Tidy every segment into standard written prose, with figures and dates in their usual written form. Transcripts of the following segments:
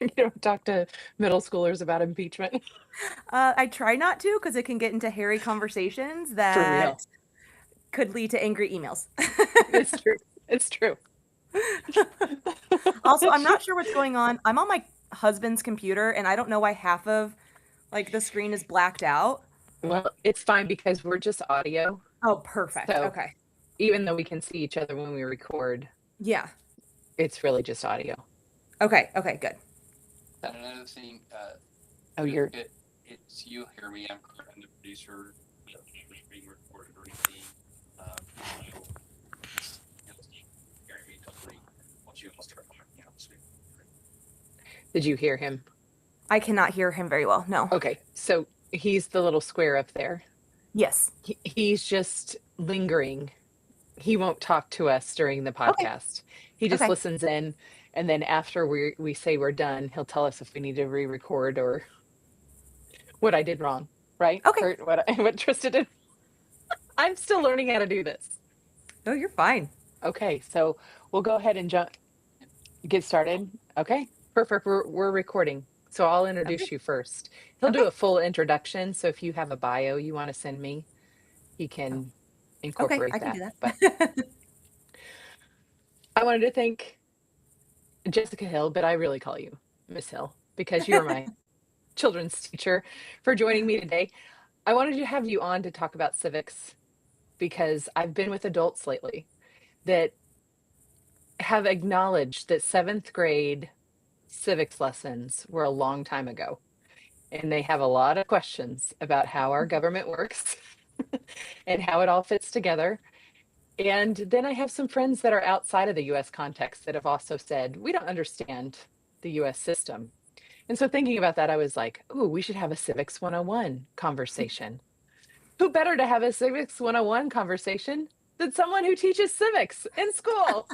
You don't talk to middle schoolers about impeachment. I try not to because it can get into hairy conversations For real. that could lead to angry emails. It's true. It's true. Also, I'm not sure what's going on. I'm on my husband's computer and I don't know why half of like the screen is blacked out. Well, it's fine because we're just audio. Oh, perfect. So Okay. even though we can see each other when we record, Yeah. it's really just audio. Okay. Okay, good. And another thing, Oh, don't you're, forget, it's you hear me. I'm the producer. We don't need being recorded or anything. You hear me totally. Once you start talking, obviously. did you hear him? I cannot hear him very well. No. Okay. So he's the little square up there. Yes. He's just lingering. He won't talk to us during the Okay. podcast. He just Okay. listens in, and then after we say we're done, he'll tell us if we need to re-record or what I did wrong, right? Okay. Or what Trista did. I'm still learning how to do this. No, you're fine. Okay, so we'll go ahead and get started. Okay, perfect. We're recording. So I'll Okay. introduce you first. He'll do Okay. a full introduction. So if you have a bio you want to send me, he Oh, can okay. incorporate I can do that. But that. I wanted to thank Jessica Hill, but I really call you Miss Hill because you are my children's teacher for joining me today. I wanted to have you on to talk about civics because I've been with adults lately that have acknowledged that seventh grade civics lessons were a long time ago. And they have a lot of questions about how our government works and how it all fits together. And then I have some friends that are outside of the US context that have also said, we don't understand the US system. And so thinking about that, I was like, ooh, we should have a Civics 101 conversation. Who better to have a Civics 101 conversation than someone who teaches civics in school?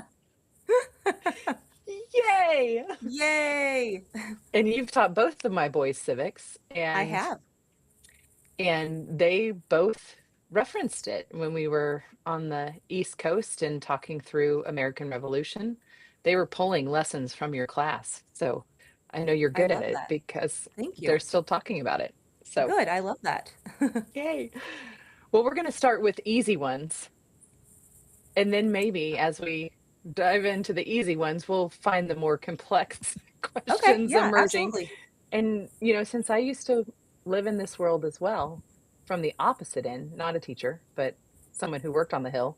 Yay! Yay. And you've taught both of my boys civics, I and have. they both referenced it when we were on the East Coast and talking through American Revolution. They were pulling lessons from your class. So I know you're I good at love it that. because Thank they're you. still talking about it. So, Good. I love that. yay. Well, we're going to start with easy ones. And then maybe as we dive into the easy ones, we'll find the more complex Okay. questions Yeah, emerging. absolutely. And, since I used to live in this world as well, from the opposite end, not a teacher, but someone who worked on the Hill,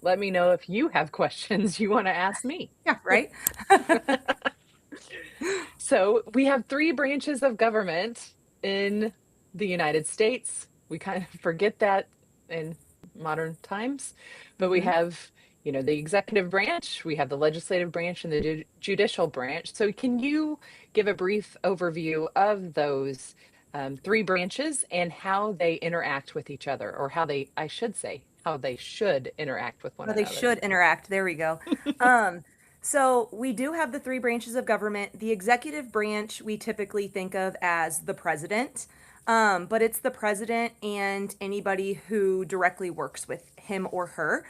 let me know if you have questions you want to ask me. Yeah, right? So we have three branches of government in the United States. We kind of forget that in modern times, but we Hmm. have, the executive branch, we have the legislative branch, and the judicial branch. So can you give a brief overview of those three branches and how they interact with each other, or I should say, how they should interact with one How they another? should interact. There we go. Um, so we do have the three branches of government. The executive branch we typically think of as the president, but it's the president and anybody who directly works with him or her.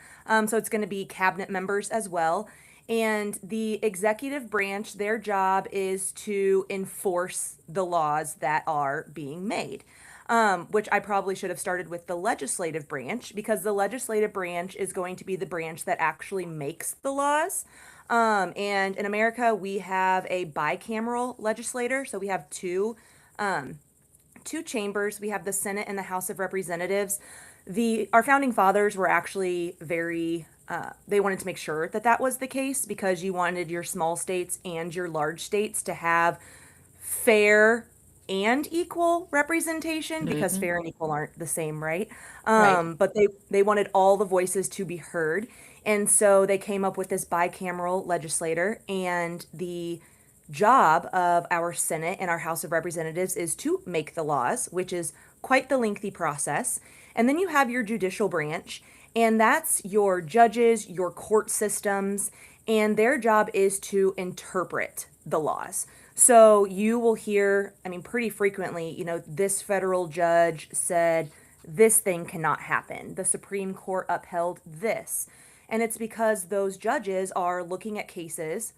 So it's going to be cabinet members as well. And the executive branch, their job is to enforce the laws that are being made. Which I probably should have started with the legislative branch because the legislative branch is going to be the branch that actually makes the laws. And in America, we have a bicameral legislator, so we have two chambers. We have the Senate and the House of Representatives. The Our founding fathers were actually very they wanted to make sure that that was the case because you wanted your small states and your large states to have fair and equal representation because Hmm. fair and equal aren't the same, right? Right. But they wanted all the voices to be heard, and so they came up with this bicameral legislator. And the job of our Senate and our House of Representatives is to make the laws, which is quite the lengthy process. And then you have your judicial branch, and that's your judges, your court systems, and their job is to interpret the laws. So you will hear, I mean, pretty frequently, this federal judge said this thing cannot happen. The Supreme Court upheld this. And it's because those judges are looking at cases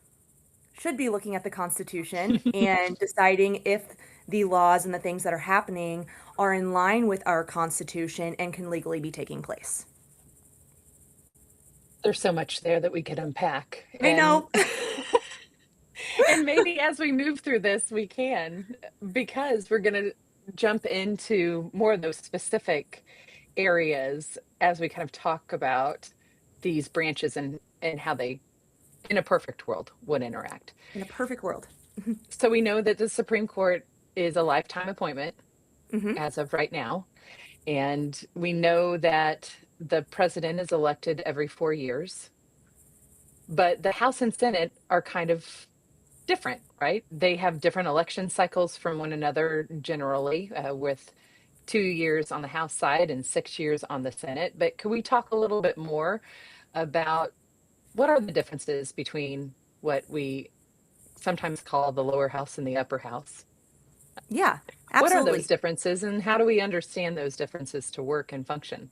should be looking at the Constitution and deciding if the laws and the things that are happening are in line with our Constitution and can legally be taking place. There's so much there that we could unpack. I And know. and maybe as we move through this, we can, because we're going to jump into more of those specific areas as we kind of talk about these branches and how they, in a perfect world, would interact. In a perfect world. So we know that the Supreme Court is a lifetime appointment Hmm. as of right now. And we know that the president is elected every 4 years, but the House and Senate are kind of different, right? They have different election cycles from one another generally, with 2 years on the House side and 6 years on the Senate. But could we talk a little bit more about what are the differences between what we sometimes call the lower house and the upper house? Yeah, What are absolutely. those differences and how do we understand those differences to work and function?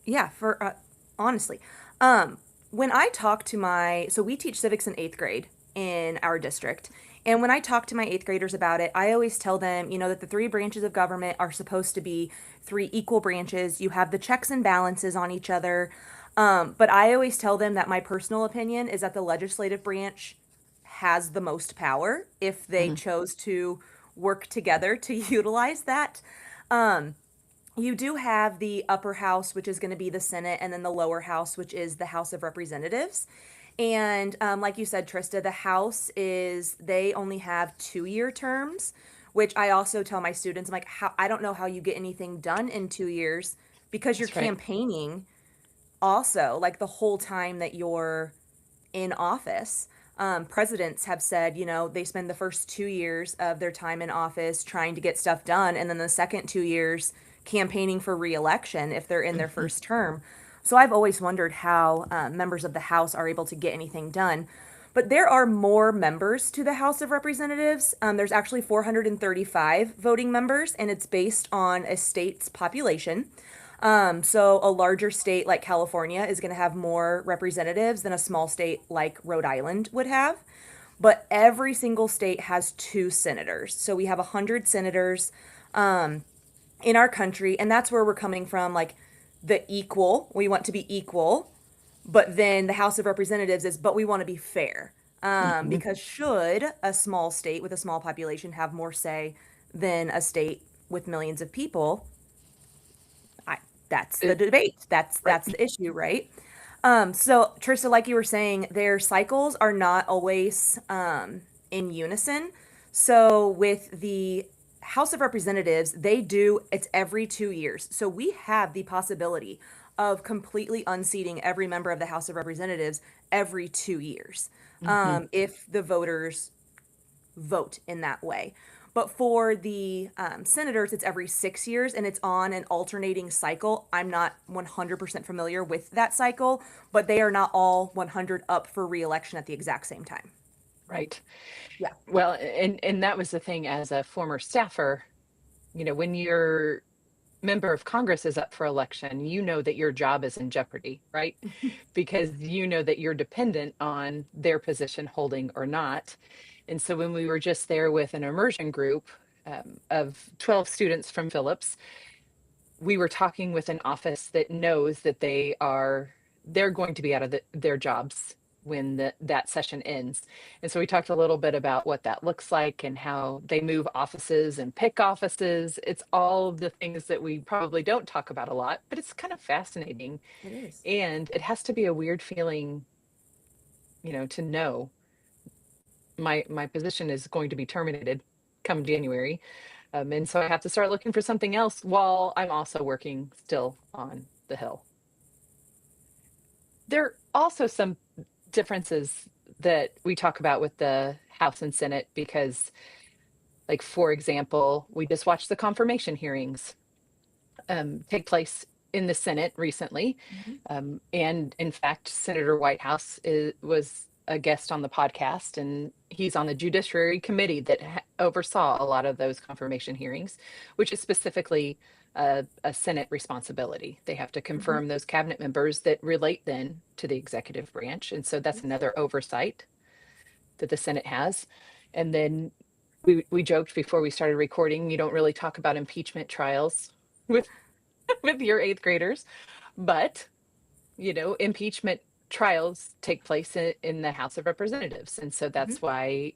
Yeah, for honestly, um, when I talk to so we teach civics in eighth grade in our district, and when I talk to my eighth graders about it, I always tell them, that the three branches of government are supposed to be three equal branches. You have the checks and balances on each other, but I always tell them that my personal opinion is that the legislative branch has the most power if they Mhm. chose to work together to utilize that. Um, you do have the upper house, which is going to be the Senate, and then the lower house, which is the House of Representatives. And like you said, Trista, the House they only have 2-year terms, which I also tell my students, I'm like, I don't know how you get anything done in 2 years because you're That's right. campaigning also, like the whole time that you're in office. Presidents have said, they spend the first 2 years of their time in office trying to get stuff done, and then the second 2 years campaigning for reelection if they're in their Mhm. first term. So I've always wondered how members of the House are able to get anything done. But there are more members to the House of Representatives. There's actually 435 voting members, and it's based on a state's population. So a larger state like California is going to have more representatives than a small state like Rhode Island would have. But every single state has two senators. So we have 100 senators in our country, and that's where we're coming from. Like the equal, we want to be equal, but then the House of Representatives is, but we want to be fair. Mhm. Because should a small state with a small population have more say than a state with millions of people? I That's the It- debate. That's right. that's the issue, right? So Trista, like you were saying, their cycles are not always in unison. So with the House of Representatives, it's every 2 years. So we have the possibility of completely unseating every member of the House of Representatives every 2 years, Mhm. if the voters vote in that way. But for the senators, it's every 6 years and it's on an alternating cycle. I'm not 100% familiar with that cycle, but they are not all 100 up for reelection at the exact same time. Right. Yeah. Well, and that was the thing as a former staffer, when your member of Congress is up for election, you know that your job is in jeopardy, right? Because you know that you're dependent on their position holding or not. And so when we were just there with an immersion group of 12 students from Phillips, we were talking with an office that knows that they're going to be out of their jobs when that session ends. And so we talked a little bit about what that looks like and how they move offices and pick offices. It's all the things that we probably don't talk about a lot, but it's kind of fascinating. It is. And it has to be a weird feeling, to know my position is going to be terminated come January. And so I have to start looking for something else while I'm also working still on the Hill. There are also some differences that we talk about with the House and Senate because, like, for example, we just watched the confirmation hearings take place in the Senate recently. Mhm. And in fact, Senator Whitehouse was a guest on the podcast, and he's on the Judiciary Committee that oversaw a lot of those confirmation hearings, which is specifically a Senate responsibility. They have to Mhm. confirm those cabinet members that relate then to the executive branch. And so that's Yes. another oversight. that the Senate has. And then we joked before we started recording, you don't really talk about impeachment trials with with your eighth graders, but impeachment trials take place in the House of Representatives. And so Mhm. that's why,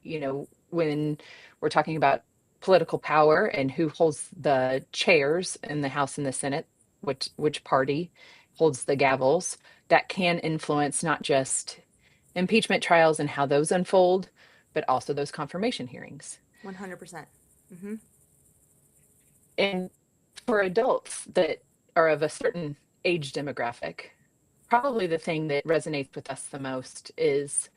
when we're talking about political power and who holds the chairs in the House and the Senate, which party holds the gavels, that can influence not just impeachment trials and how those unfold, but also those confirmation hearings. 100%. Hmm. And for adults that are of a certain age demographic, probably the thing that resonates with us the most is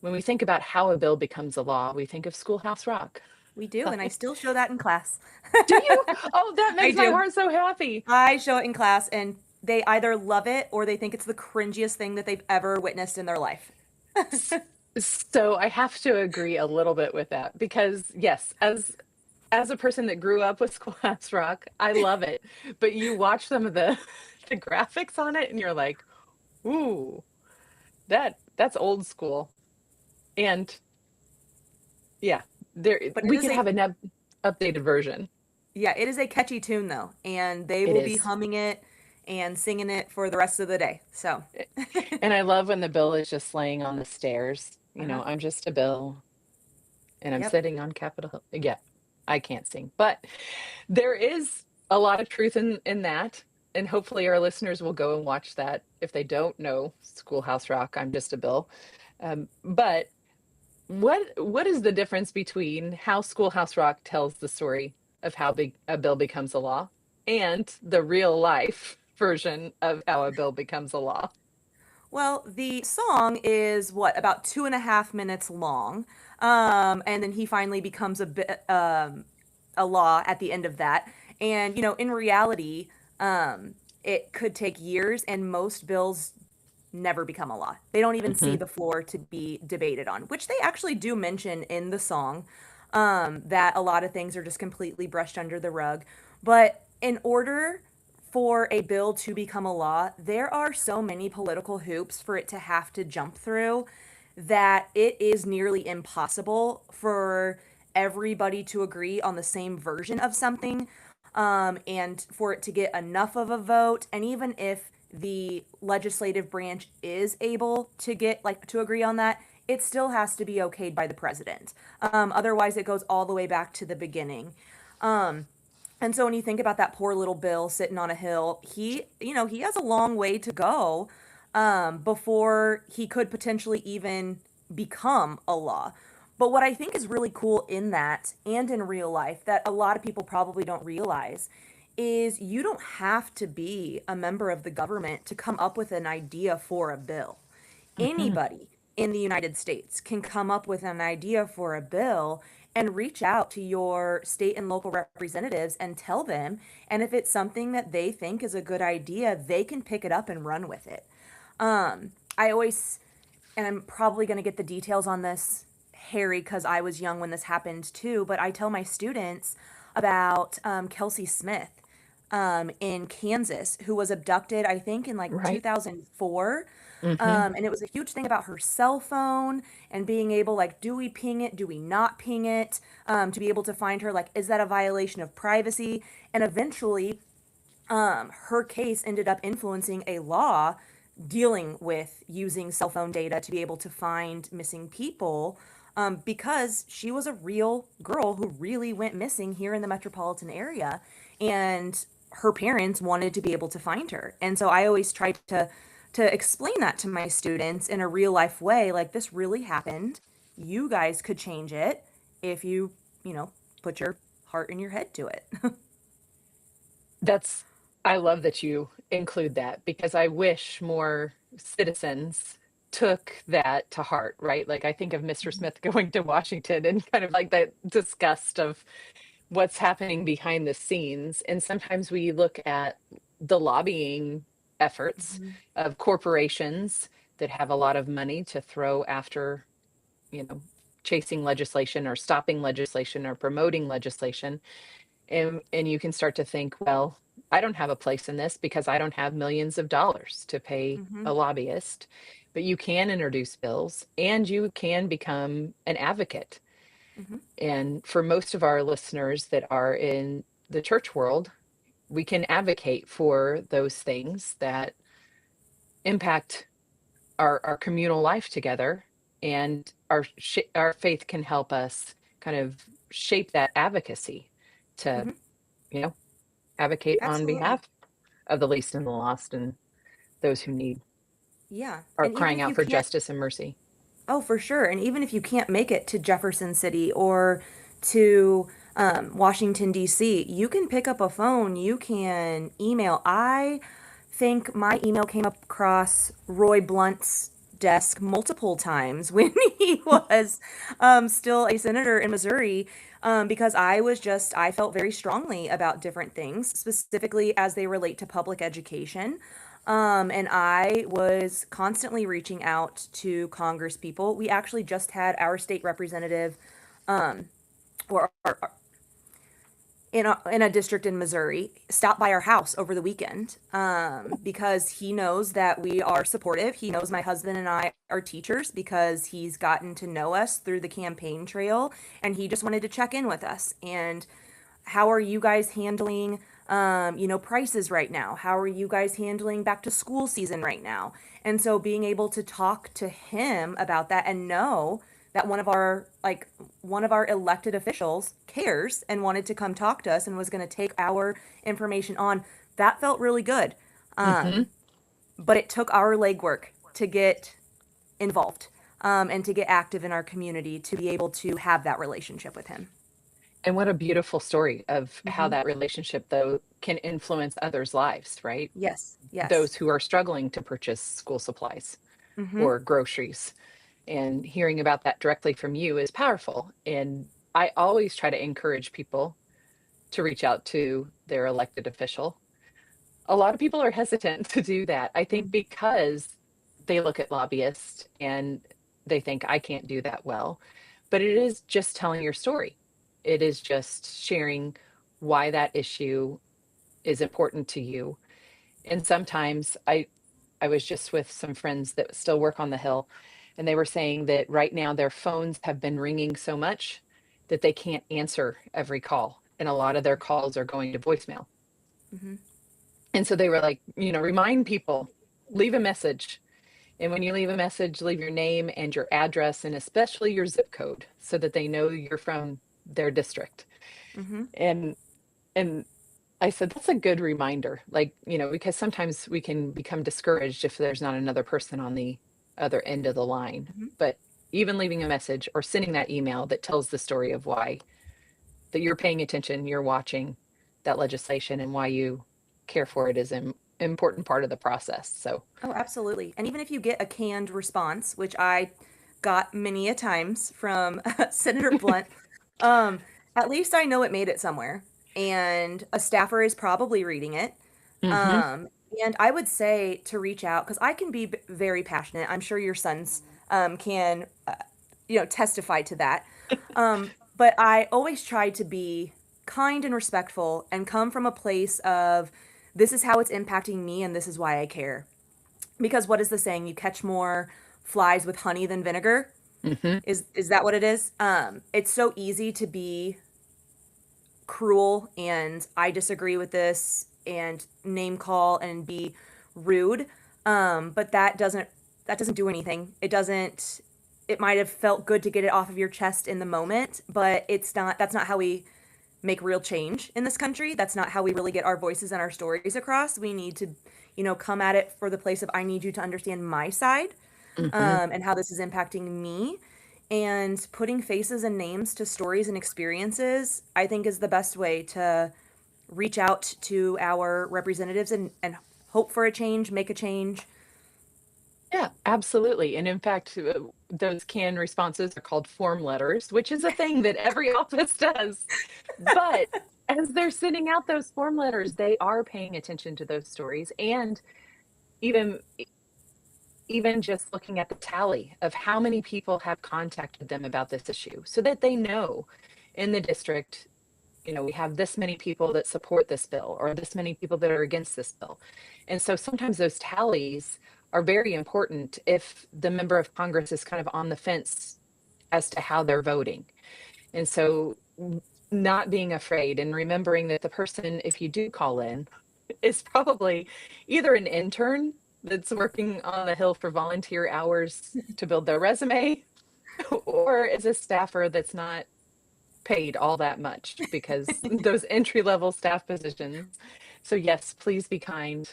when we think about how a bill becomes a law, we think of Schoolhouse Rock. We do, and I still show that in class. Do you? Oh, that I makes my do. heart so happy. I show it in class, and they either love it or they think it's the cringiest thing that they've ever witnessed in their life. So I have to agree a little bit with that because yes, as a person that grew up with Schoolhouse Rock, I love it. But you watch some of the the graphics on it and you're like, ooh, that's old school. And yeah, there But it we is could a have an updated version. yeah, it is a catchy tune though, and they It will be is. humming it and singing it for the rest of the day. So, And I love when the bill is just laying on the stairs. uh-huh. I'm just a bill and I'm Yep. sitting on Capitol Hill. Yeah, I can't sing, but there is a lot of truth in that. And hopefully our listeners will go and watch that if they don't know Schoolhouse Rock. I'm just a bill. But what is the difference between how Schoolhouse Rock tells the story of how big a bill becomes a law and the real life version of how a bill becomes a law? Well, the song is what, about 2.5 minutes long. And then he finally becomes a law at the end of that. And, in reality, it could take years, and most bills never become a law. They don't even see Hmm. the floor to be debated on, which they actually do mention in the song, that a lot of things are just completely brushed under the rug. But in order for a bill to become a law, there are so many political hoops for it to have to jump through that it is nearly impossible for everybody to agree on the same version of something, and for it to get enough of a vote. And even if the legislative branch is able to get like to agree on that, it still has to be okayed by the president. Otherwise, it goes all the way back to the beginning. Um, and so when you think about that poor little Bill sitting on a hill, he has a long way to go, before he could potentially even become a law. But what I think is really cool in that and in real life that a lot of people probably don't realize is you don't have to be a member of the government to come up with an idea for a bill. Hmm. Anybody in the United States can come up with an idea for a bill and reach out to your state and local representatives and tell them. And if it's something that they think is a good idea, they can pick it up and run with it. I always, and I'm probably going to get the details on this, Harry, because I was young when this happened too, but I tell my students about Kelsey Smith, in Kansas, who was abducted, I think, in like Right. 2004. Hmm. And it was a huge thing about her cell phone and being able, like, do we ping it? Do we not ping it? To be able to find her, like, is that a violation of privacy? And eventually, her case ended up influencing a law dealing with using cell phone data to be able to find missing people, because she was a real girl who really went missing here in the metropolitan area. And her parents wanted to be able to find her. And so I always try to explain that to my students in a real life way, like this really happened. You guys could change it if you put your heart and your head to it. That's I love that you include that because I wish more citizens took that to heart, right? Like I think of Mr. Smith going to Washington and kind of like that disgust of what's happening behind the scenes. And sometimes we look at the lobbying efforts Mhm. of corporations that have a lot of money to throw after, you know, chasing legislation or stopping legislation or promoting legislation. And you can start to think, well, I don't have a place in this because I don't have millions of dollars to pay Hmm. a lobbyist, but you can introduce bills and you can become an advocate. Hmm. And for most of our listeners that are in the church world, we can advocate for those things that impact our communal life together, and our faith can help us kind of shape that advocacy to, Hmm. you know, advocate on Absolutely. behalf of the least and the lost and those who need Yeah. are And even crying if out you for can't, justice and mercy. oh, for sure. And even if you can't make it to Jefferson City or to Washington, D.C., you can pick up a phone, you can email. I think my email came across Roy Blunt's desk multiple times when he was still a senator in Missouri. Because I felt very strongly about different things, specifically as they relate to public education. And I was constantly reaching out to Congress people. We actually just had our state representative, or in a district in Missouri, stop by our house over the weekend, because he knows that we are supportive. He knows my husband and I are teachers because he's gotten to know us through the campaign trail, and he just wanted to check in with us. And how are you guys handling prices right now? How are you guys handling back to school season right now? And so being able to talk to him about that and know that one of our elected officials cares and wanted to come talk to us and was going to take our information on, that felt really good. Hmm. But it took our legwork to get involved, and to get active in our community to be able to have that relationship with him. And what a beautiful story of how Hmm. that relationship, though, can influence others' lives, right? Yes, yes. Those who are struggling to purchase school supplies Hmm. or groceries. And hearing about that directly from you is powerful. And I always try to encourage people to reach out to their elected official. A lot of people are hesitant to do that, I think, because they look at lobbyists and they think, I can't do that well. But it is just telling your story. It is just sharing why that issue is important to you. And sometimes I was just with some friends that still work on the Hill, and they were saying that right now their phones have been ringing so much that they can't answer every call. And a lot of their calls are going to voicemail. Hmm. And so they were like, remind people, leave a message. And when you leave a message, leave your name and your address and especially your zip code so that they know you're from their district. Hmm. And and I said that's a good reminder. Like, because sometimes we can become discouraged if there's not another person on the other end of the line. Hmm. But even leaving a message or sending that email that tells the story of why that you're paying attention, you're watching that legislation and why you care for it is an important part of the process. So, Oh, absolutely. And even if you get a canned response, which I got many a times from Senator Blunt, um, at least I know it made it somewhere. And a staffer is probably reading it. mhm. Um, and I would say to reach out because I can be very passionate. I'm sure your sons can, testify to that. But I always try to be kind and respectful and come from a place of this is how it's impacting me and this is why I care. Because what is the saying? You catch more flies with honey than vinegar. Mhm. Is that what it is? It's so easy to be cruel and I disagree with this and name call and be rude. But that doesn't do anything. It might have felt good to get it off of your chest in the moment, but that's not how we make real change in this country. That's not how we really get our voices and our stories across. We need to, come at it for the place of I need you to understand my side, Mhm. and how this is impacting me. And putting faces and names to stories and experiences, I think, is the best way to reach out to our representatives and hope for a change, make a change. Yeah, absolutely. And in fact, those canned responses are called form letters, which is a thing that every office does. But as they're sending out those form letters, they are paying attention to those stories and even even just looking at the tally of how many people have contacted them about this issue so that they know in the district, we have this many people that support this bill or this many people that are against this bill. And so sometimes those tallies are very important if the member of Congress is kind of on the fence as to how they're voting. And so not being afraid and remembering that the person, if you do call in, is probably either an intern that's working on the Hill for volunteer hours to build their resume, or is a staffer that's not paid all that much because those entry level staff positions. So yes, please be kind,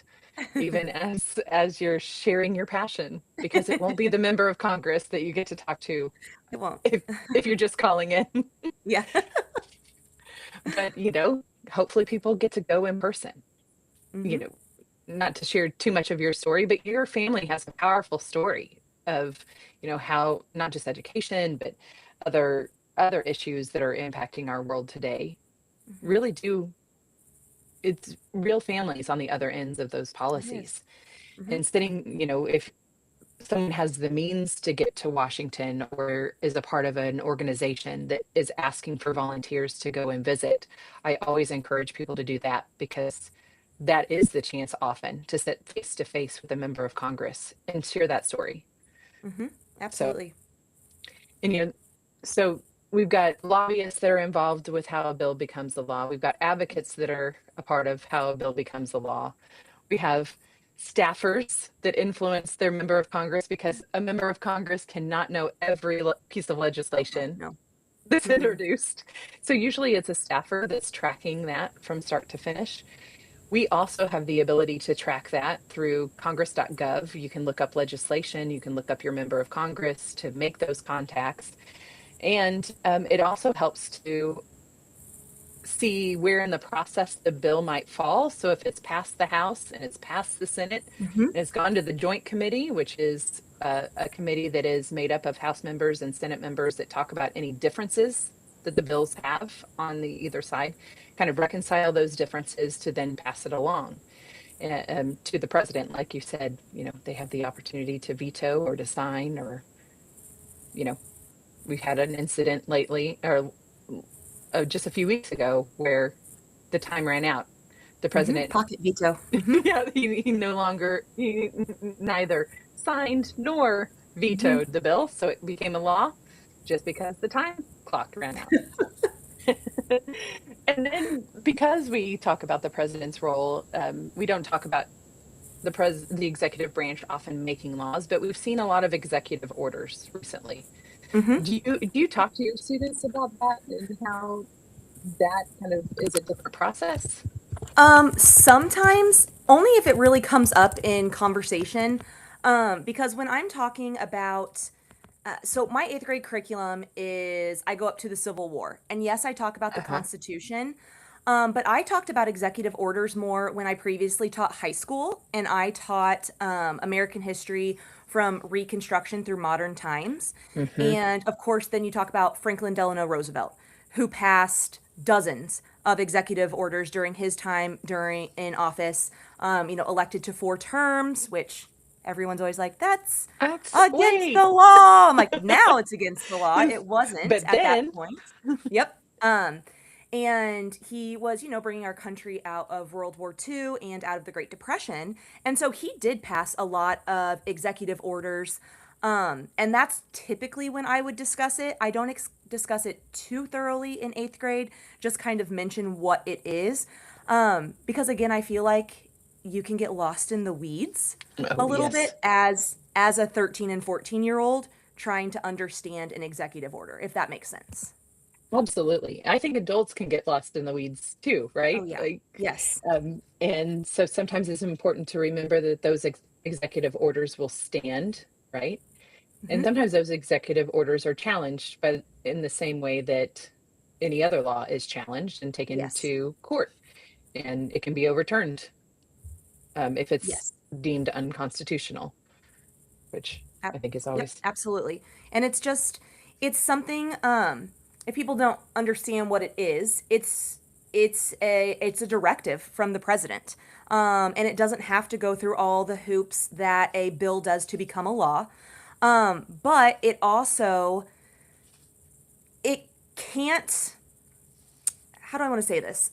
even as you're sharing your passion, because it won't be the member of Congress that you get to talk to It won't. if you're just calling in. Yeah. But hopefully people get to go in person. Mhm. Not to share too much of your story, but your family has a powerful story of how not just education but other issues that are impacting our world today Mhm. really do. It's real families on the other ends of those It is. policies. Mhm. And sitting, if someone has the means to get to Washington or is a part of an organization that is asking for volunteers to go and visit, I always encourage people to do that, because that is the chance often to sit face to face with a member of Congress and share that story. Mhm. So, Absolutely. and so we've got lobbyists that are involved with how a bill becomes the law. We've got advocates that are a part of how a bill becomes the law. We have staffers that influence their member of Congress, because a member of Congress cannot know every piece of legislation No. that's Mm-mm. introduced. So usually it's a staffer that's tracking that from start to finish. We also have the ability to track that through congress.gov. You can look up legislation, you can look up your member of Congress to make those contacts. And it also helps to see where in the process the bill might fall. So if it's passed the House and it's passed the Senate Mhm. and it's gone to the Joint Committee, which is a committee that is made up of House members and Senate members that talk about any differences that the bills have on the either side, kind of reconcile those differences to then pass it along to the president. Like you said, they have the opportunity to veto or to sign, or, we've had an incident lately, or just a few weeks ago, where the time ran out. The president, Pocket veto. Mhm. yeah, he no longer, he neither signed nor Mhm. vetoed the bill, so it became a law just because the time clock ran out. And then, because we talk about the president's role, we don't talk about the executive branch often making laws, but we've seen a lot of executive orders recently. Mhm. Do you talk to your students about that and how that kind of is a different process? Sometimes only if it really comes up in conversation. Because when I'm talking about, so my eighth grade curriculum is I go up to the Civil War, and yes, I talk about the Uh-huh. Constitution. But I talked about executive orders more when I previously taught high school, and I taught American history from Reconstruction through modern times. Mm-hmm. And of course, then you talk about Franklin Delano Roosevelt, who passed dozens of executive orders during his time during in office. Elected to 4 terms, which everyone's always like, that's against Wait. the law. I'm like, now it's against the law. It wasn't But at that then, point. Yep. And he was, bringing our country out of World War II and out of the Great Depression. And so he did pass a lot of executive orders. And that's typically when I would discuss it. I don't discuss it too thoroughly in eighth grade, just kind of mention what it is. Because again, I feel like you can get lost in the weeds a oh, little yes, bit as a 13 and 14-year-old trying to understand an executive order, if that makes sense. absolutely. I think adults can get lost in the weeds too, Oh right? yeah. Like, Yes. and so sometimes it's important to remember that those executive orders will stand, right? And Hmm. sometimes those executive orders are challenged, but in the same way that any other law is challenged and taken Yes. to court, and it can be overturned if it's Yes. deemed unconstitutional, which I think is Yep, always. absolutely. And it's something if people don't understand what it is, it's a directive from the president. And it doesn't have to go through all the hoops that a bill does to become a law. But it can't, how do I want to say this?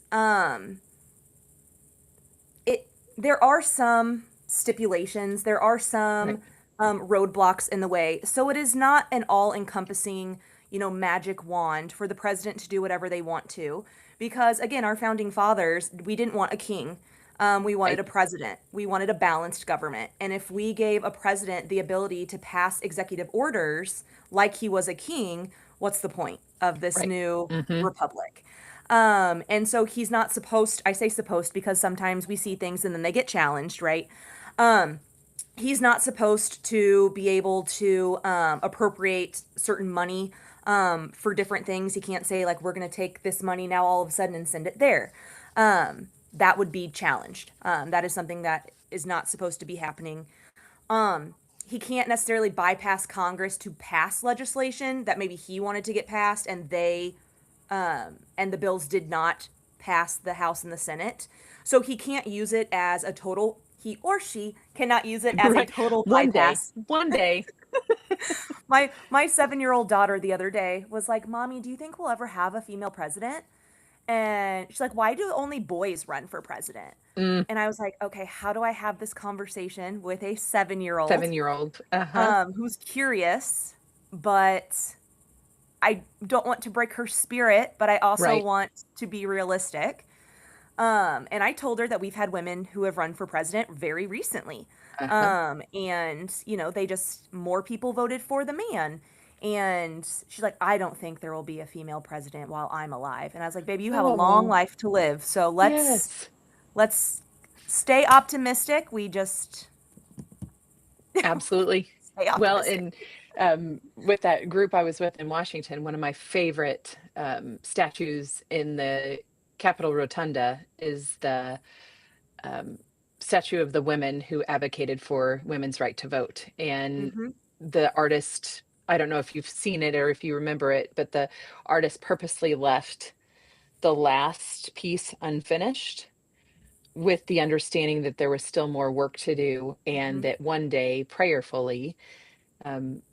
It there are some stipulations, there are Right. some roadblocks in the way. So it is not an all-encompassing, magic wand for the president to do whatever they want to. Because again, our founding fathers, we didn't want a king. We wanted Right. a president. We wanted a balanced government. And if we gave a president the ability to pass executive orders like he was a king, what's the point of this Right. new Hmm. republic? And so he's not supposed, I say supposed because sometimes we see things and then they get challenged, right? Um, he's not supposed to be able to appropriate certain money for different things. He can't say, like, we're going to take this money now all of a sudden and send it there. That would be challenged. That is something that is not supposed to be happening. Um, he can't necessarily bypass Congress to pass legislation that maybe he wanted to get passed and the bills did not pass the House and the Senate. So he can't use it as a total, he or she cannot use it as a Right. total One day. bypass. One day. My 7-year-old daughter the other day was like, "Mommy, do you think we'll ever have a female president?" And she's like, "Why do only boys run for president?" Mm, And I was like, "Okay, how do I have this conversation with a 7-year-old 7-year-old. Uh-huh. who's curious, but I don't want to break her spirit, but I also Right. want to be realistic." And I told her that we've had women who have run for president very recently. Uh-huh. And, they just, more people voted for the man. And she's like, "I don't think there will be a female president while I'm alive." And I was like, "Baby, you have a long Oh, life to live. So yes. let's stay optimistic. We just Absolutely. stay Well, optimistic." and with that group I was with in Washington, one of my favorite statues in the Capitol Rotunda is the um, statue of the women who advocated for women's right to vote. And Hmm. the artist, I don't know if you've seen it or if you remember it, but the artist purposely left the last piece unfinished with the understanding that there was still more work to do and Hmm. that one day, prayerfully, um,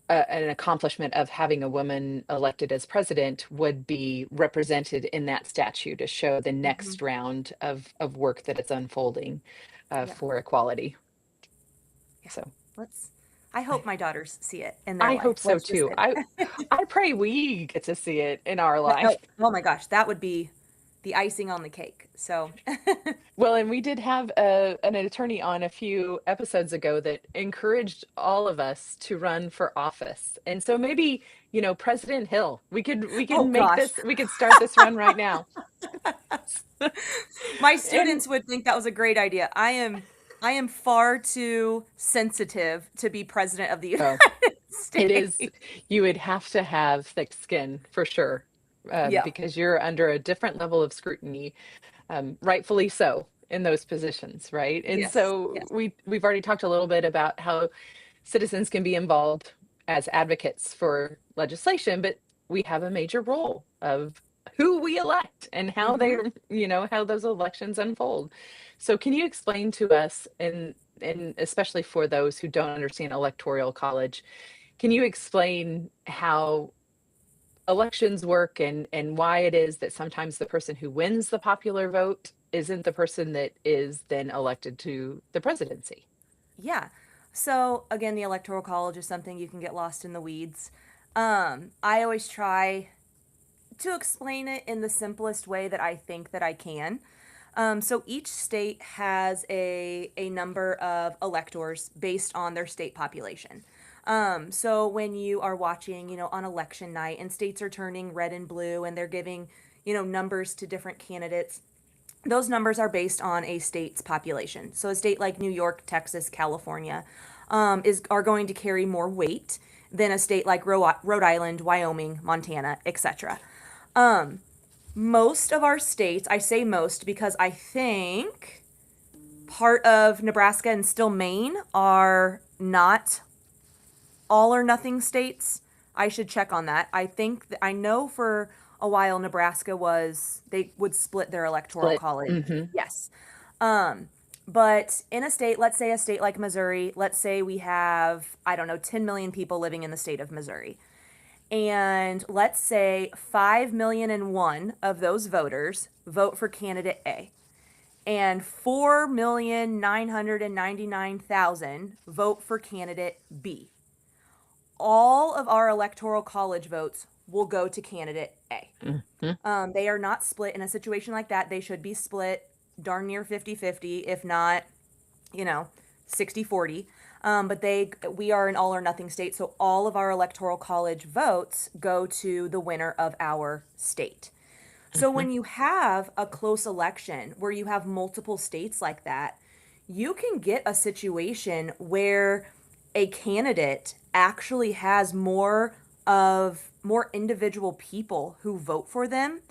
an accomplishment of having a woman elected as president would be represented in that statue to show the Hmm. next round of work that is unfolding Yeah. for equality. Yeah. So Let's, I I, hope my daughters see it in their I life. hope so Let's just too. say I that. I pray we get to see it in our Oh, life. oh my gosh, that would be the icing on the cake. So, Well, and we did have an attorney on a few episodes ago that encouraged all of us to run for office. And so maybe, President Hill, we could oh make gosh, this, we could start this run right now. my And students would think that was a great idea. I am far too sensitive to be president of the oh, United it is, States. you would have to have thick skin for sure, Yeah. because you're under a different level of scrutiny, rightfully so in those positions, right? And Yes. so Yes. we've already talked a little bit about how citizens can be involved as advocates for legislation, but we have a major role of who we elect and how Hmm. how those elections unfold. So can you explain to us, and especially for those who don't understand electoral college, can you explain how elections work and why it is that sometimes the person who wins the popular vote isn't the person that is then elected to the presidency? Yeah. So again, the electoral college is something you can get lost in the weeds. I always try to explain it in the simplest way that I think that I can. So each state has a number of electors based on their state population. So when you are watching, on election night and states are turning red and blue and they're giving, numbers to different candidates, those numbers are based on a state's population. So a state like New York, Texas, California are going to carry more weight than a state like Rhode Island, Wyoming, Montana, etc. Most of our states, I say most because I think part of Nebraska and still Maine are not all or nothing states. I should check on that. I think I know for a while Nebraska was they would split their electoral Split. college. Hmm. Yes. Um but in a state, let's say a state like Missouri, let's say we have, I don't know, 10 million people living in the state of Missouri. And let's say 5,000,001 of those voters vote for candidate A, and 4,999,000 vote for candidate B. All of our electoral college votes will go to candidate A. Mhm. They are not split in a situation like that. They should be split darn near 50-50, if not, 60-40. But we are an all or nothing state, so all of our electoral college votes go to the winner of our state. So Mhm. when you have a close election where you have multiple states like that, you can get a situation where a candidate actually has more individual people who vote for them,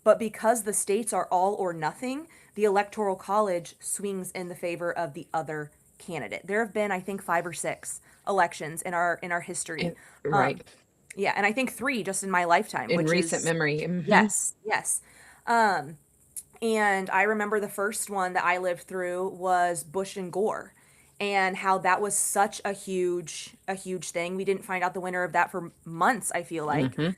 but because the states are all or nothing, the electoral college swings in the favor of the other candidate. There have been, I think, 5 or 6 elections in our history. And Um, right. yeah, and I think 3 just in my lifetime, In which recent is memory. Mhm. yes, yes. Um, and I remember the first one that I lived through was Bush and Gore, and how that was such a huge thing. We didn't find out the winner of that for months, I feel like. Mhm.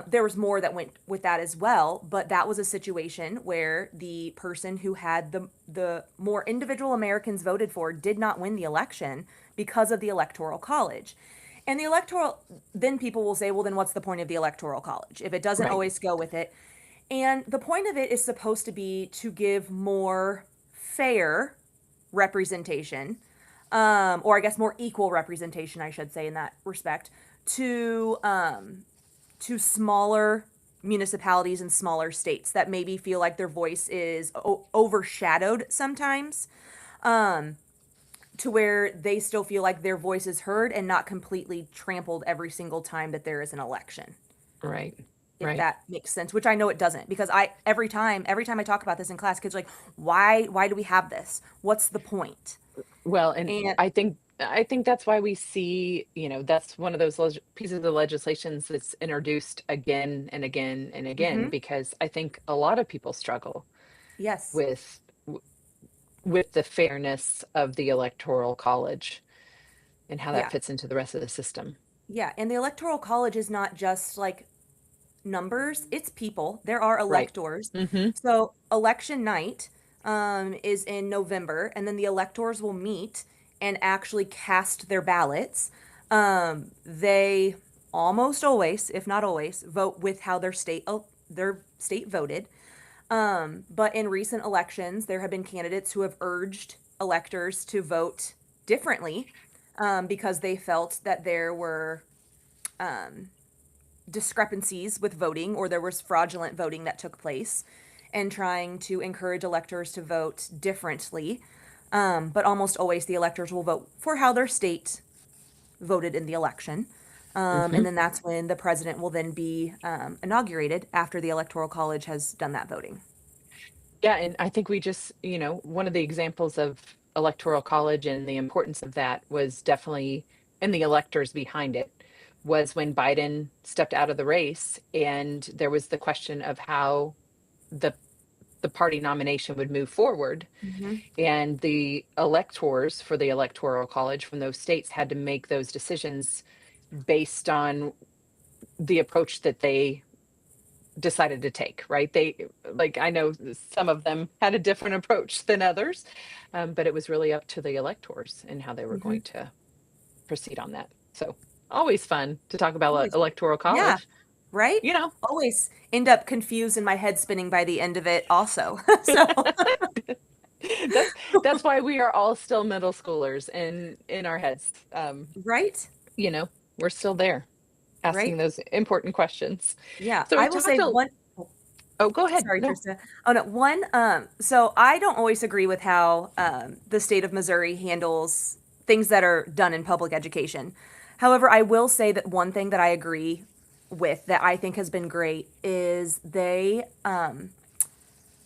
There was more that went with that as well, but that was a situation where the person who had the more individual Americans voted for did not win the election because of the electoral college. And the electoral, then people will say, well, then what's the point of the electoral college if it doesn't Right. always go with it? And the point of it is supposed to be to give more fair representation, or I guess more equal representation, I should say, in that respect, to to smaller municipalities and smaller states that maybe feel like their voice is overshadowed sometimes, um, to where they still feel like their voice is heard and not completely trampled every single time that there is an election, Right. if Right. that makes sense, which I know it doesn't, because I every time I talk about this in class, kids are like, why do we have this? What's the point? Well, and And I think that's why we see, that's one of those pieces of legislations that's introduced again and again and again, mhm, because I think a lot of people struggle yes. with w- with the fairness of the electoral college and how that Yeah. fits into the rest of the system. Yeah, and the electoral college is not just like numbers, it's people. There are Right. electors. Mhm. So election night is in November, and then the electors will meet and actually cast their ballots. They almost always, if not always, vote with how their state voted. But in recent elections, there have been candidates who have urged electors to vote differently, because they felt that there were um, discrepancies with voting, or there was fraudulent voting that took place, and trying to encourage electors to vote differently. But almost always the electors will vote for how their state voted in the election. And Mhm. then that's when the president will then be inaugurated after the electoral college has done that voting. Yeah, and I think we just, one of the examples of electoral college and the importance of that was definitely, and the electors behind it, was when Biden stepped out of the race and there was the question of how the the party nomination would move forward, Hmm. and the electors for the electoral college from those states had to make those decisions based on the approach that they decided to take, right? Like, I know some of them had a different approach than others, but it was really up to the electors and how they were Hmm. going to proceed on that. So always fun to talk about Always. electoral Yeah, college, right? you know. Always end up confused and my head spinning by the end of it also. So, that's that's why we are all still middle schoolers in our heads. right? You know, we're still there Right? asking those important questions. Yeah, So we I will say talked a one. Oh, oh, go ahead. sorry, No. Trista. Oh no, one. So I don't always agree with how the state of Missouri handles things that are done in public education. However, I will say that one thing that I agree with that I think has been great is they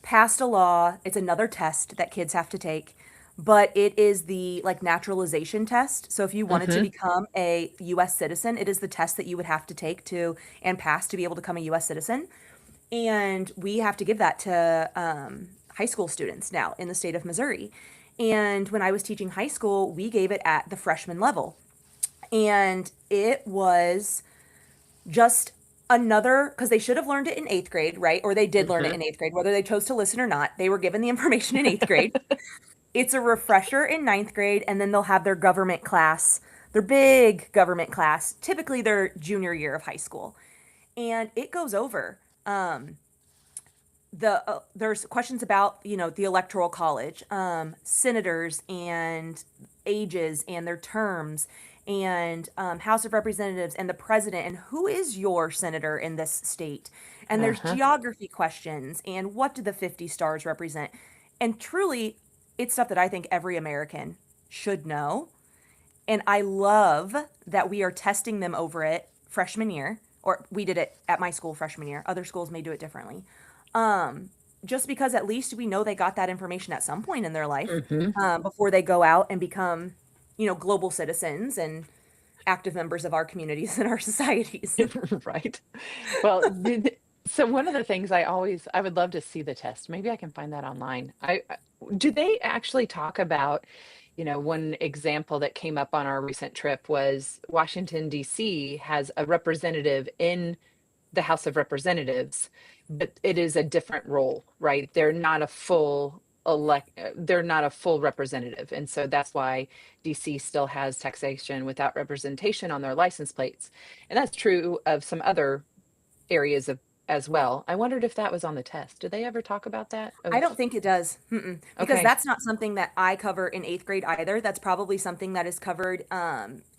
passed a law. It's another test that kids have to take, but it is the like naturalization test. So if you wanted to Mhm. become a US citizen, it is the test that you would have to take to and pass to be able to become a US citizen. And we have to give that to high school students now in the state of Missouri. And when I was teaching high school, we gave it at the freshman level. And it was just another, because they should have learned it in eighth grade, right? Or they did learn it Hmm. in eighth grade, whether they chose to listen or not. They were given the information in eighth grade. It's a refresher in ninth grade, and then they'll have their government class, their big government class, typically their junior year of high school. And it goes over there's questions about the electoral college, senators and ages and their terms, and House of Representatives and the president and who is your senator in this state. And there's Uh-huh. geography questions and what do the 50 stars represent. And truly, it's stuff that I think every American should know. And I love that we are testing them over it freshman year, or we did it at my school freshman year. Other schools may do it differently. Um, just because at least we know they got that information at some point in their life, Hmm. before they go out and become, global citizens and active members of our communities and our societies. Right. Well, so one of the things I would love to see the test. Maybe I can find that online. Do they actually talk about, one example that came up on our recent trip was Washington, D.C. has a representative in the House of Representatives, but it is a different role, right? They're not a full representative. And so that's why DC still has taxation without representation on their license plates. And that's true of some other areas of as well. I wondered if that was on the test. Did they ever talk about that? I Of don't think it does. Mm-mm. Because okay. that's not something that I cover in eighth grade either. That's probably something that is covered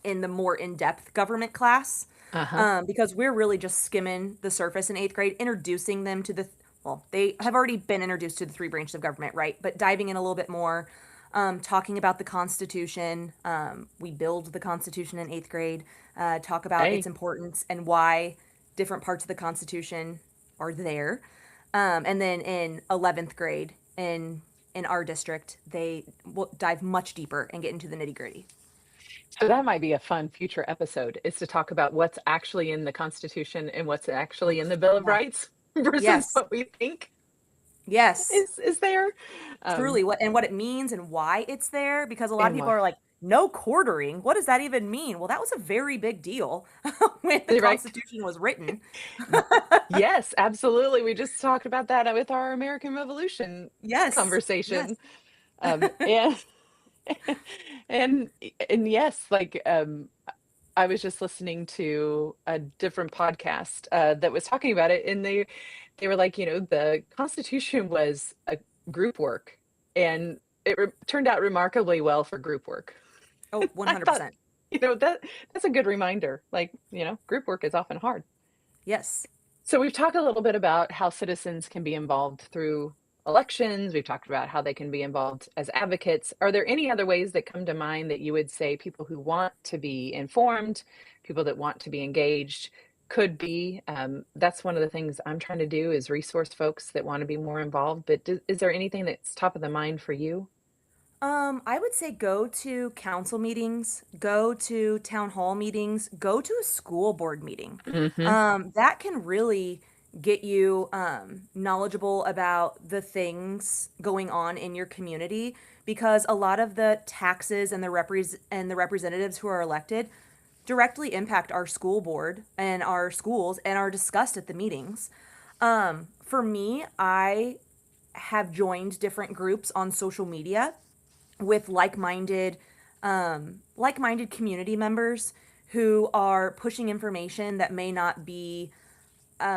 in the more in-depth government class. Uh-huh. Because we're really just skimming the surface in eighth grade, introducing them to well, they have already been introduced to the three branches of government, right? But diving in a little bit more, talking about the Constitution. We build the Constitution in eighth grade, talk about its Hey, importance and why different parts of the Constitution are there. And then in 11th grade, in our district, they will dive much deeper and get into the nitty gritty. so that might be a fun future episode is to talk about what's actually in the Constitution and what's actually in the Bill of Yeah. Rights versus Yes. what we think Yes. is there. Truly, Um, what it means and why it's there, because a lot of and people why. are like, no quartering, what does that even mean? Well, that was a very big deal when the Right. Constitution was written. Yes, absolutely. We just talked about that with our American Revolution Yes. Yes. conversation. And and and yes, like I was just listening to a different podcast that was talking about it, and they were like, the Constitution was a group work, and it turned out remarkably well for group work. Oh, I thought, 100%. that's a good reminder. Like, group work is often hard. Yes. So we've talked a little bit about how citizens can be involved through elections. We've talked about how they can be involved as advocates. Are there any other ways that come to mind that you would say people who want to be informed, people that want to be engaged could be? That's one of the things I'm trying to do is resource folks that want to be more involved. But is there anything that's top of the mind for you? I would say go to council meetings, go to town hall meetings, go to a school board meeting. Hmm. That can really get you knowledgeable about the things going on in your community, because a lot of the taxes and the representatives who are elected directly impact our school board and our schools and are discussed at the meetings. For me, I have joined different groups on social media with like-minded community members who are pushing information that may not be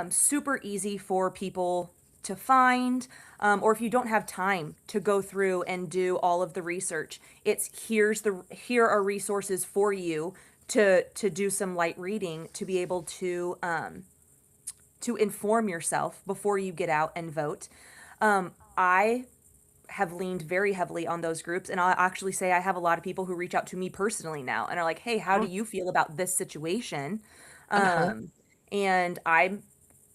super easy for people to find, or if you don't have time to go through and do all of the research, here are resources for you to do some light reading to be able to inform yourself before you get out and vote. I have leaned very heavily on those groups, and I'll actually say I have a lot of people who reach out to me personally now and are like, "Hey, how do Oh, you feel about this situation?" uh-huh. Um, and I'm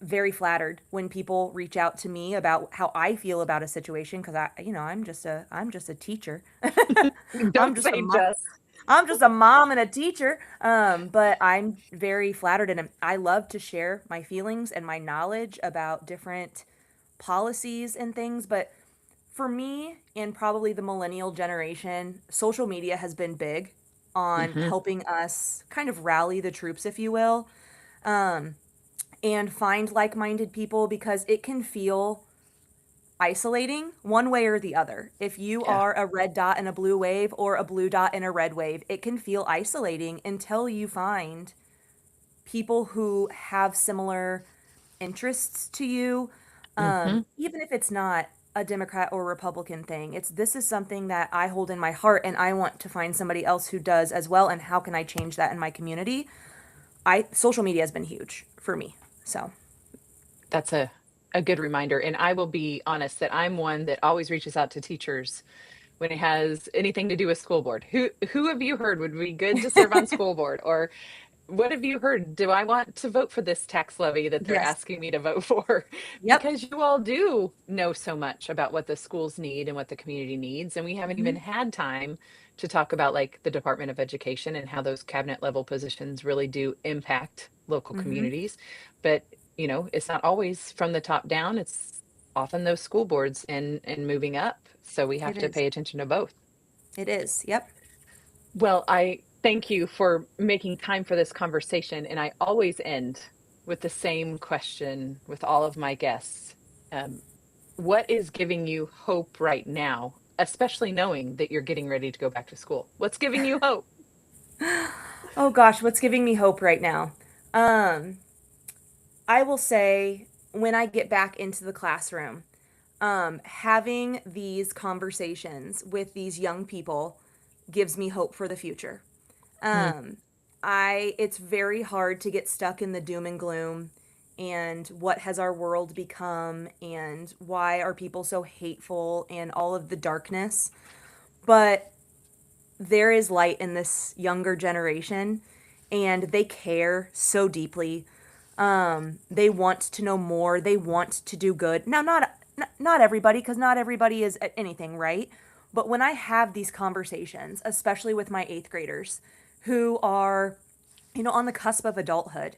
very flattered when people reach out to me about how I feel about a situation, because I'm just a teacher. I'm Don't just a say mom. just. I'm just a mom and a teacher. But I'm very flattered, and I love to share my feelings and my knowledge about different policies and things. But for me and probably the millennial generation, social media has been big on Hmm. helping us kind of rally the troops, if you will. um, and find like-minded people, because it can feel isolating one way or the other. If you Yeah. are a red dot in a blue wave or a blue dot in a red wave, it can feel isolating until you find people who have similar interests to you. Hmm. Even if it's not a Democrat or Republican thing, it's this is something that I hold in my heart and I want to find somebody else who does as well. And how can I change that in my community? Social media has been huge for me. So That's a good reminder. And I will be honest that I'm one that always reaches out to teachers when it has anything to do with school board. Who have you heard would be good to serve on school board? Or what have you heard? Do I want to vote for this tax levy that they're yes, asking me to vote for? yep. Because you all do know so much about what the schools need and what the community needs. And we haven't even Mhm. had time to talk about like the Department of Education and how those cabinet level positions really do impact local Mhm. communities. But, it's not always from the top down. It's often those school boards and moving up. So we have It to is. pay attention to both. It is. Yep. Well, I thank you for making time for this conversation. And I always end with the same question with all of my guests. Um, what is giving you hope right now, especially knowing that you're getting ready to go back to school? What's giving you hope? Oh gosh, what's giving me hope right now? Um, I will say, when I get back into the classroom, having these conversations with these young people gives me hope for the future. Mm, Um, it's very hard to get stuck in the doom and gloom and what has our world become and why are people so hateful and all of the darkness. But there is light in this younger generation and they care so deeply. They want to know more. They want to do good. Now, not everybody, because not everybody is at anything, right? But when I have these conversations, especially with my eighth graders who are, on the cusp of adulthood,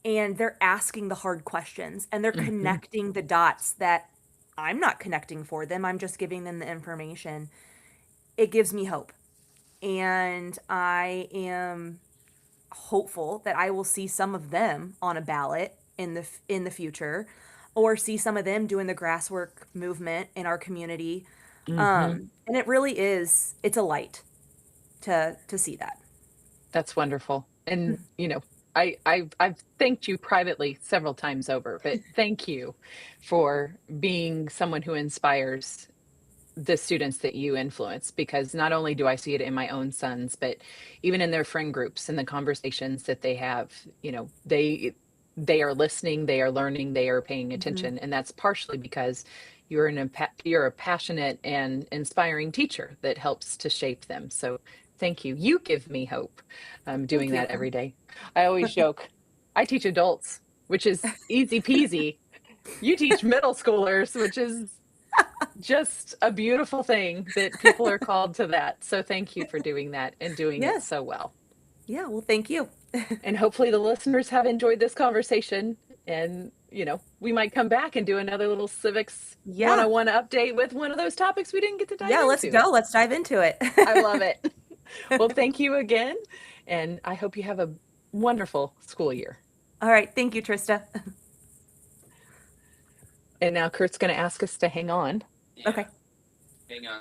and they're asking the hard questions and they're hmm. connecting the dots that I'm not connecting for them, I'm just giving them the information, it gives me hope. And I am hopeful that I will see some of them on a ballot in the future, or see some of them doing the grasswork movement in our community. Hmm. And it really is, it's a light to see that. That's wonderful. And, I've thanked you privately several times over, but thank you for being someone who inspires the students that you influence, because not only do I see it in my own sons, but even in their friend groups and the conversations that they have, they are listening, they are learning, they are paying Hmm. attention. And that's partially because you're a passionate and inspiring teacher that helps to shape them. So thank you. You give me hope, Thank doing you. that every day. I always joke, I teach adults, which is easy peasy. You teach middle schoolers, which is just a beautiful thing that people are called to that. So thank you for doing that and doing it Yes. so well. Yeah. Well, thank you. And hopefully the listeners have enjoyed this conversation. And, we might come back and do another little civics Yeah. 101 update with one of those topics we didn't get to dive Yeah. Let's into. go. Let's dive into it. I love it. Well, thank you again. And I hope you have a wonderful school year. All right. Thank you, Trista. And now Kurt's going to ask us to hang on. Yeah, Okay. hang on.